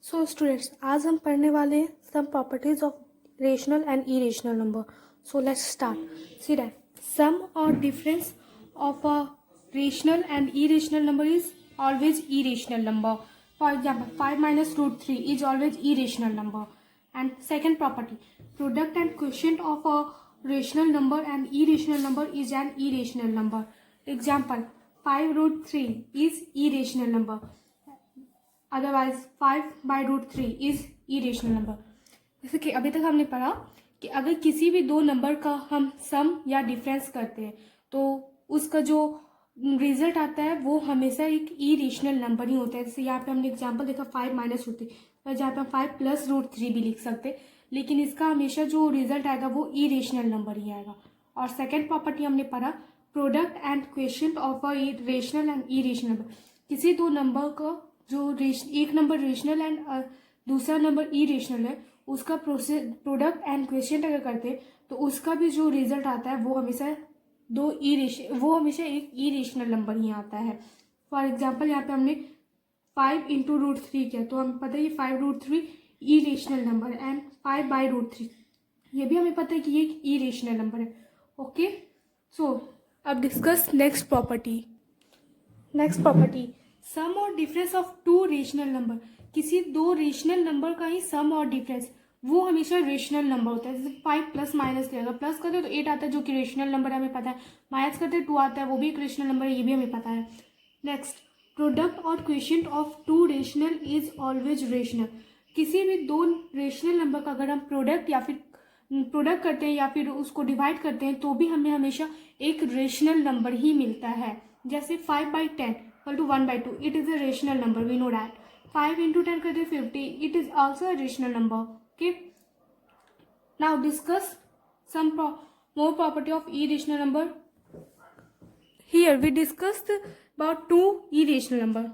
So students, आज हम पढ़ने वाले हैं some properties of rational and irrational number. So let's start. See that sum और difference of a rational and irrational number is always irrational number. For example, 5 minus root 3 is always irrational number. And second property, product and quotient of a rational number and irrational number is an irrational number. Example, 5 root 3 is irrational number. Otherwise 5/√3 is irrational number. जैसे कि अभी तक हमने पढ़ा कि अगर किसी भी दो नंबर का हम सम या डिफरेंस करते हैं तो उसका जो रिजल्ट आता है वो हमेशा एक इरेशनल नंबर ही होता है. जैसे यहाँ पे हमने एग्जांपल देखा 5 माइनस रूट 3, और जहाँ पे हम 5 प्लस रूट 3 भी लिख सकते, लेकिन इसका हमेशा जो रिजल्ट आएगा वो इरेशनल नंबर ही आएगा. और सेकेंड प्रॉपर्टी हमने पढ़ा product and question of a rational and irrational number. किसी दो नंबर का जो एक नंबर रेशनल एंड दूसरा नंबर इरेशनल है उसका प्रोडक्ट एंड क्वेश्चन अगर करते तो उसका भी जो रिजल्ट आता है वो हमेशा एक इरेशनल नंबर ही आता है. फॉर एग्जांपल यहाँ पे हमने 5 इंटू रूट 3 किया तो हमें पता है ये 5√3 इरेशनल नंबर एंड 5/√3 ये भी हमें पता है कि ये एक इरेशनल नंबर है. ओके, सो अब डिस्कस नेक्स्ट प्रॉपर्टी. सम और difference of two rational number. किसी दो रेशनल नंबर का ही सम और डिफरेंस वो हमेशा रेशनल नंबर होता है. जैसे 5 प्लस माइनस किया, अगर प्लस करते हैं तो 8 आता है जो कि रेशनल नंबर है, हमें पता है. माइनस करते हैं 2 आता है, वो भी एक रेशनल नंबर है, ये भी हमें पता है. नेक्स्ट, प्रोडक्ट और question of two rational is always rational. किसी भी दो रेशनल नंबर का अगर हम प्रोडक्ट करते हैं या फिर उसको डिवाइड करते हैं तो भी हमें हमेशा एक रेशनल नंबर ही मिलता है. जैसे 5/10 equal to 1/2, it is a rational number, we know that. 5 into 10 करते 50, it is also a rational number. Okay, now discuss some more property of irrational number. Here we discussed about two irrational number.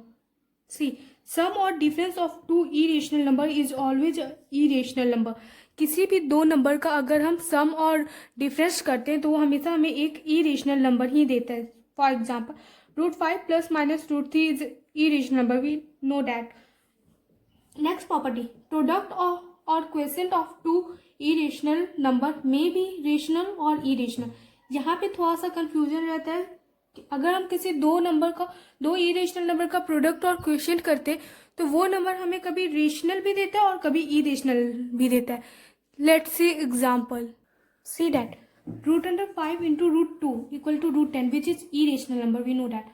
See, sum or difference of two irrational number is always a irrational number. किसी भी दो number का अगर हम सम और difference करते हैं तो वो हमेशा हमें एक इरेशनल नंबर ही देता है. For example, √5 plus minus √3 is irrational number, we know that. Next property, product or quotient of two irrational number may be rational or irrational. यहाँ पे थोड़ा सा कंफ्यूजन रहता है कि अगर हम किसी दो इरेशनल नंबर का प्रोडक्ट और क्वेश्चन करते तो वो नंबर हमें कभी रेशनल भी देता है और कभी इरेशनल भी देता है. Let's C example. See that √5 into √2 equal to √10 which is irrational number, we know that.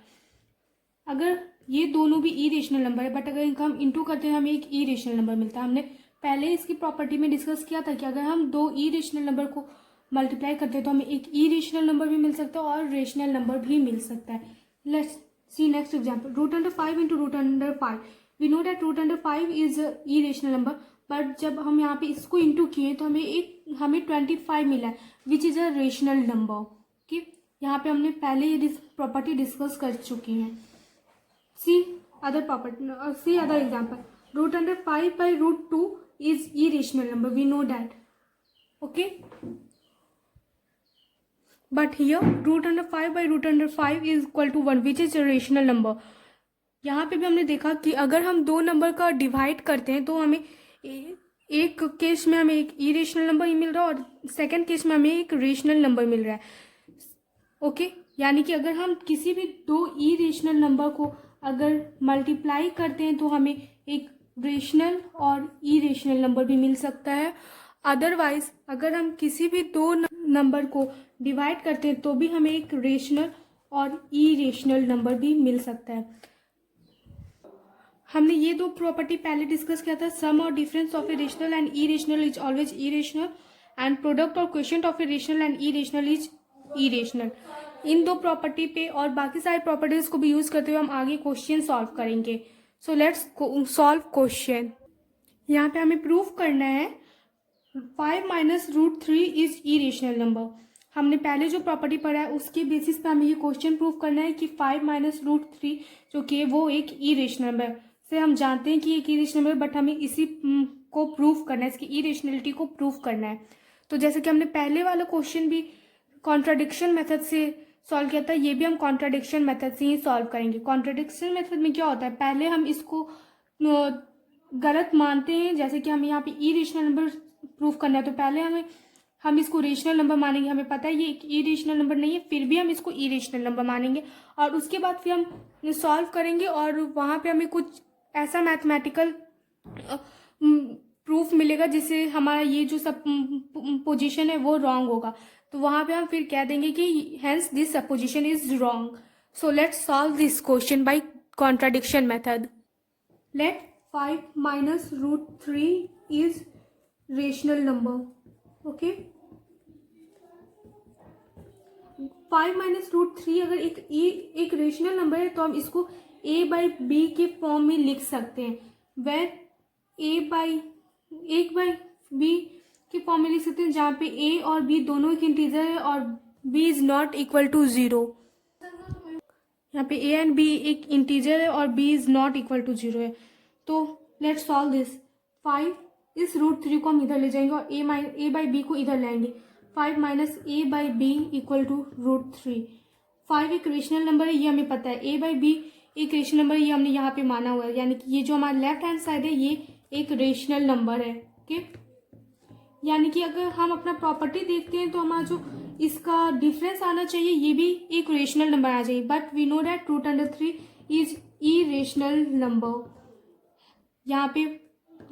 अगर ये दोनों भी इरेशनल नंबर है बट अगर इनको हम इंटू करते हैं हमें एक इरेशनल नंबर मिलता है. हमने पहले इसकी प्रॉपर्टी में डिस्कस किया था कि अगर हम दो इरेशनल नंबर को मल्टीप्लाई करते हैं तो हमें एक इरेशनल नंबर भी मिल सकता है और रेशनल नंबर भी मिल सकता है. Let's see next example. √5 into √5, we know that √5 is irrational number, but जब हम यहाँ पे इसको इंटू किए तो हमें 25 मिला है which is a rational number. Okay, यहाँ पे हमने पहले ये प्रॉपर्टी डिस्कस कर चुके हैं. See other example. √5/√2 is irrational number, we know that. Okay, but here √5/√5 is equal to 1 which is a rational number. यहाँ पे भी हमने देखा कि अगर हम दो नंबर का डिवाइड करते हैं तो हमें एक केस में हमें एक इरेशनल नंबर ही मिल रहा है और सेकेंड केस में हमें एक रेशनल नंबर मिल रहा है. ओके, यानी कि अगर हम किसी भी दो इरेशनल नंबर को अगर मल्टीप्लाई करते हैं तो हमें एक रेशनल और इरेशनल नंबर भी मिल सकता है. अदरवाइज अगर हम किसी भी दो नंबर को डिवाइड करते हैं तो भी हमें एक रेशनल और इरेशनल नंबर भी मिल सकता है. हमने ये दो प्रॉपर्टी पहले डिस्कस किया था. सम और difference of a rational and irrational is always irrational and product और quotient of a rational and irrational is irrational. इन दो प्रॉपर्टी पे और बाकी सारी प्रॉपर्टीज को भी यूज करते हुए हम आगे क्वेश्चन सॉल्व करेंगे. सो लेट्स सॉल्व क्वेश्चन. यहाँ पे हमें प्रूव करना है 5 माइनस √3 इज इरेशनल नंबर. हमने पहले जो प्रॉपर्टी पढ़ा है उसके बेसिस पे हमें ये क्वेश्चन प्रूव करना है कि 5 माइनस √3 जो कि वो एक इरेशनल नंबर से हम जानते हैं कि एक इरेशनल नंबर, बट हमें इसी को प्रूव करना है, इसकी इरेशनलिटी को प्रूव करना है. तो जैसे कि हमने पहले वाला क्वेश्चन भी कॉन्ट्राडिक्शन मेथड से सॉल्व किया था, ये भी हम कॉन्ट्राडिक्शन मेथड से ही सॉल्व करेंगे. कॉन्ट्राडिक्शन मेथड में क्या होता है, पहले हम इसको गलत मानते हैं, जैसे कि हमें यहाँ पे इरेशनल नंबर प्रूफ करना है, तो पहले हम इसको रेशनल नंबर मानेंगे। हमें पता है ये एक इरेशनल नंबर नहीं है, फिर भी हम इसको इरेशनल नंबर मानेंगे। और उसके बाद फिर हम सॉल्व करेंगे और वहाँ पे हमें कुछ ऐसा मैथमेटिकल प्रूफ मिलेगा जिससे हमारा ये जो सब पोजीशन है वो रॉन्ग होगा। तो वहाँ पे हम फिर कह देंगे कि hence this supposition is wrong. So let's solve this question by contradiction method. Let 5 minus root 3 is rational number. Okay, 5 minus root 3 अगर एक रेशनल नंबर है तो हम इसको a by b के फॉर्म में लिख सकते हैं। where a by b के फॉर्म में लिख सकते हैं जहाँ पे a और b दोनों एक इंटीजर है और b is not equal to 0। यहाँ पे a एंड b एक इंटीजर है और b is not equal to 0 है। तो लेट्स सॉल्व दिस। 5 इस रूट 3 को हम इधर ले जाएंगे और a बाई बी को इधर लाएंगे। 5 minus a by b equal to root 3। 5 एक रेशनल नंबर है, ये हमें पता है। a बाई बी एक रेशनल नंबर है, ये हमने यहाँ पे माना हुआ है, यानी कि ये जो हमारा लेफ्ट हैंड साइड है ये एक रेशनल नंबर है। ओके, यानी कि अगर हम अपना प्रॉपर्टी देखते हैं तो हमारा जो इसका डिफरेंस आना चाहिए ये भी एक रेशनल नंबर आ जाए। But we know that root under 3 is irrational number. यहाँ पे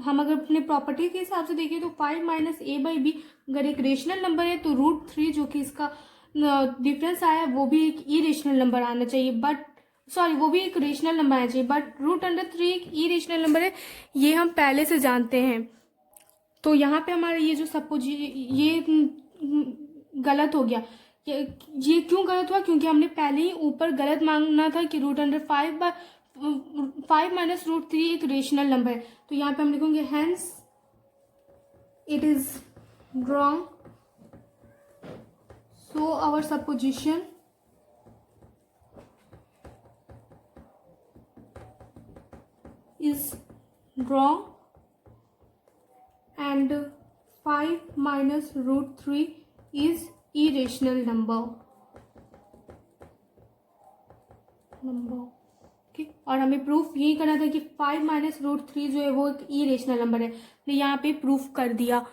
हम अगर अपने प्रॉपर्टी के हिसाब से देखें तो 5 माइनस a बाई बी अगर एक रेशनल नंबर है तो रूट 3 जो कि इसका डिफरेंस आया वो भी एक इरेशनल नंबर आना चाहिए। बट सॉरी, वो भी एक रेशनल नंबर आना चाहिए। बट रूट अंडर 3 एक इरेशनल नंबर है, ये हम पहले से जानते हैं। तो यहाँ पे हमारा ये जो ये गलत हो गया। ये क्यों गलत हुआ? क्योंकि हमने पहले ही ऊपर गलत मांगना था कि रूट अंडर 5 माइनस रूट 3 एक रेशनल नंबर है। तो यहाँ पे हम लिखेंगे hence it is wrong, so our supposition is wrong and 5 minus root 3 is irrational number. Okay? और हमें प्रूफ यही करना था कि 5 माइनस रूट 3 जो है वो एक इरेशनल नंबर है। तो यहाँ पे प्रूफ कर दिया।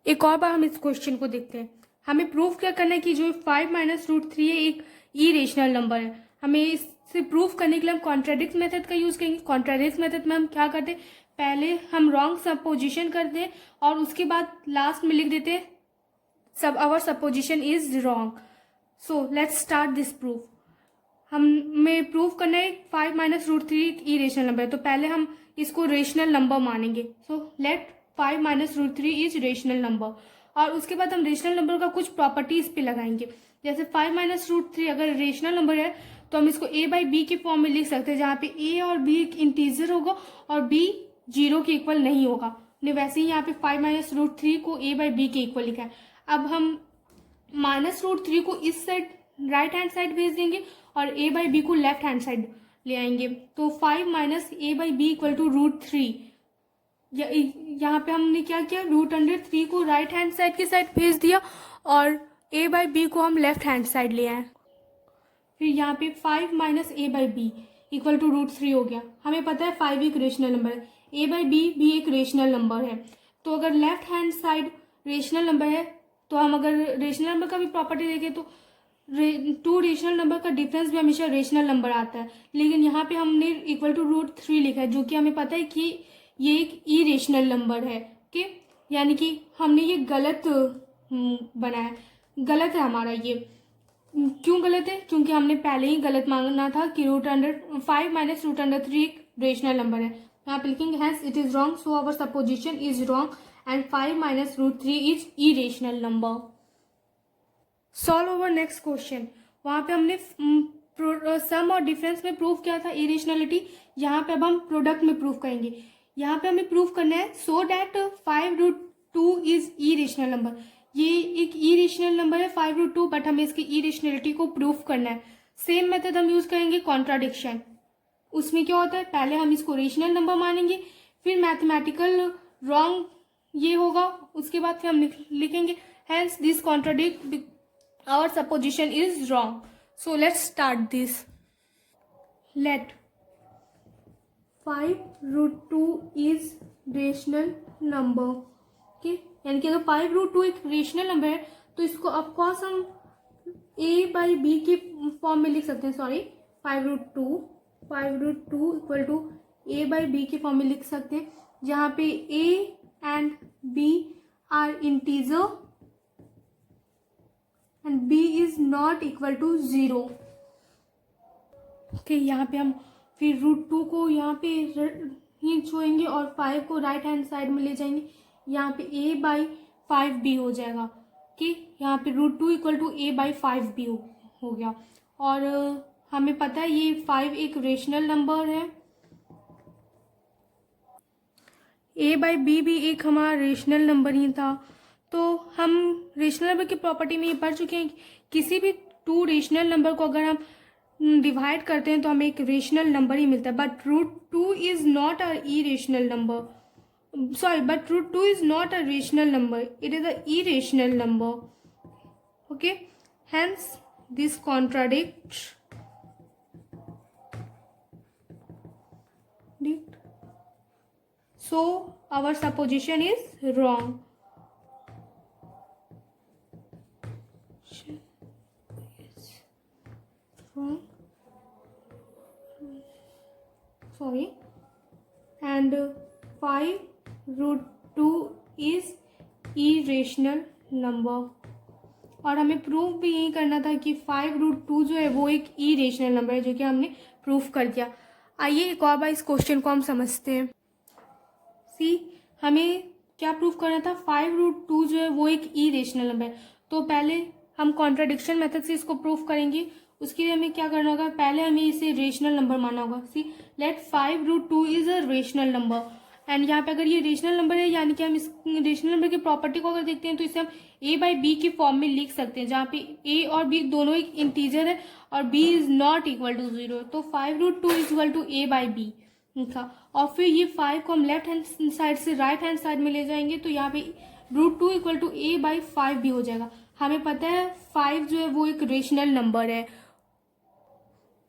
एक और बार हम इस क्वेश्चन को देखते हैं। हमें प्रूफ क्या करना है कि जो 5 माइनस रूट 3 है एक इरेशनल नंबर है। हमें इससे प्रूफ करने के लिए हम कॉन्ट्राडिक्ट मेथड का यूज करेंगे। कॉन्ट्राडिक्ट मेथड में हम क्या करते हैं, पहले हम रॉन्ग सपोजिशन करते हैं और उसके बाद लास्ट में लिख देते हैं सब our supposition is wrong. So let's start this proof. हमें प्रूफ करना है 5 माइनस रूट 3 एक इरेशनल नंबर है, तो पहले हम इसको रेशनल नंबर मानेंगे। So let 5 minus root 3 is rational number. और उसके बाद हम रेशनल नंबर का कुछ प्रॉपर्टी इस पे लगाएंगे। जैसे 5 माइनस रूट 3 अगर रेशनल नंबर है तो हम इसको a बाई बी के फॉर्म में लिख सकते हैं, जहाँ पे a और b एक इंटीजर होगा और b 0 के इक्वल नहीं होगा। ने वैसे ही यहाँ पे 5 माइनस रूट 3 को a बाई बी के इक्वल लिखा है। अब हम माइनस रूट 3 को इस साइड राइट हैंड साइड भेज देंगे और a बाई बी को लेफ्ट हैंड साइड ले आएंगे। तो 5 minus a by b equal to root 3। यहाँ पे हमने क्या किया, रूट अंडर 3 को राइट हैंड साइड के साइड भेज दिया और a बाई बी को हम लेफ्ट हैंड साइड ले आए। फिर यहाँ पे 5 minus a by b equal to root 3 हो गया। हमें पता है 5 एक रेशनल नंबर है, a बाई बी भी एक रेशनल नंबर है। तो अगर left hand side rational number है तो हम अगर रेशनल नंबर का भी प्रॉपर्टी देखें तो 2 रेशनल नंबर का डिफरेंस भी हमेशा रेशनल नंबर आता है। लेकिन यहाँ पे हमने इक्वल टू रूट 3 लिखा है, जो कि हमें पता है कि ये एक इरेशनल नंबर है। ओके, यानी कि हमने ये गलत बनाया, गलत है हमारा ये। क्यों गलत है? क्योंकि हमने पहले ही गलत मांगना था कि root under 5 minus root under 3 एक रेशनल नंबर है। यहाँ पे लिखेंगे hence it is wrong, so our supposition is wrong and 5 minus root 3 is irrational number. Solve over next question. वहाँ पे हमने सम और डिफरेंस में प्रूफ किया था इरेशनलिटी, यहाँ पे अब हम प्रोडक्ट में प्रूफ करेंगे। यहाँ पे हमें प्रूफ करना है so that 5 root 2 is irrational number. ये एक इरेशनल नंबर है 5 रूट 2, बट हमें इसकी इरेशनलिटी को प्रूफ करना है। सेम मेथड हम यूज करेंगे कॉन्ट्राडिक्शन। उसमें क्या होता है, पहले हम इसको रेशनल नंबर मानेंगे, फिर मैथमेटिकल रॉन्ग ये होगा, उसके बाद फिर हम लिखेंगे hence this contradict our supposition is wrong. So let's start this. Let 5√2 is rational number. Okay, यानी कि अगर 5√2 एक रेशनल नंबर है तो इसको ऑफकोर्स हम a/b की फॉर्म में लिख सकते हैं। सॉरी, 5√2 इक्वल टू a/b की फॉर्म में लिख सकते हैं, जहाँ पे a and b are integer and b is not equal to 0। Okay, यहाँ पे हम फिर √2 को यहाँ पे ही छोड़ेंगे और 5 को राइट हैंड साइड में ले जाएंगे, यहाँ पे a/5b हो जाएगा। कि यहाँ पे √2 इक्वल टू a/5b हो गया। और हमें पता है ये 5 एक रेशनल नंबर है, a/b भी एक हमारा रेशनल नंबर ही था। तो हम रेशनल नंबर की प्रॉपर्टी में ये पढ़ चुके हैं कि किसी भी 2 रेशनल नंबर को अगर हम डिवाइड करते हैं तो हमें एक रेशनल नंबर ही मिलता है। But √2 is not a irrational number, sorry, but √2 is not a rational number, it is an irrational number. Okay, hence this contradicts, so our supposition is wrong. Wrong, sorry, and 5√2 is irrational number. और हमें proof भी यही करना था कि 5√2 जो है वो एक इरेशनल नंबर है, जो कि हमने प्रूफ कर दिया। आइए एक और बार इस क्वेश्चन को हम समझते हैं। हमें क्या प्रूफ करना था, 5√2 जो है वो एक इरेशनल नंबर है। तो पहले हम कॉन्ट्राडिक्शन मेथड से इसको प्रूफ करेंगे। उसके लिए हमें क्या करना होगा, पहले हमें इसे रेशनल नंबर मानना होगा। Let 5√2 is a rational number, and यहाँ पे अगर ये रेशनल नंबर है, यानी कि हम इस रेशनल नंबर की प्रॉपर्टी को अगर देखते हैं तो इसे हम a/b की फॉर्म में लिख सकते हैं, जहाँ पे a और b दोनों एक इंटीजर है और b is not equal to 0। तो 5√2 इज इक्वल टू a/b था। और फिर ये 5 को हम लेफ्ट हैंड साइड से राइट हैंड साइड में ले जाएंगे, तो यहाँ पे √2 इक्वल टू a/5 भी हो जाएगा। हमें पता है 5 जो है वो एक रेशनल नंबर है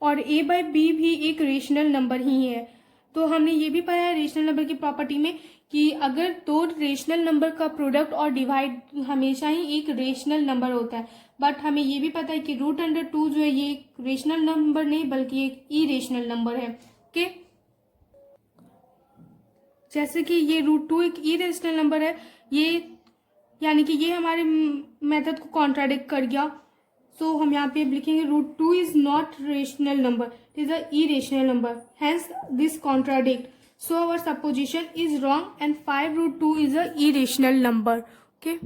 और a/b भी एक रेशनल नंबर ही है। तो हमने ये भी पढ़ा है रेशनल नंबर की प्रॉपर्टी में कि अगर 2 रेशनल नंबर का प्रोडक्ट और डिवाइड हमेशा ही एक रेशनल नंबर होता है। बट हमें ये भी पता है कि √2 जो है ये एक रेशनल नंबर नहीं बल्कि एक इरेशनल नंबर है। ओके, जैसे कि ये √2 एक इरेशनल नंबर है, ये यानी कि ये हमारे मेथड को कॉन्ट्राडिक्ट कर गया। सो हम यहाँ पे लिखेंगे √2 is not rational number, it is a irrational number, hence this contradict, so our supposition is wrong and 5√2 is a irrational number. Okay.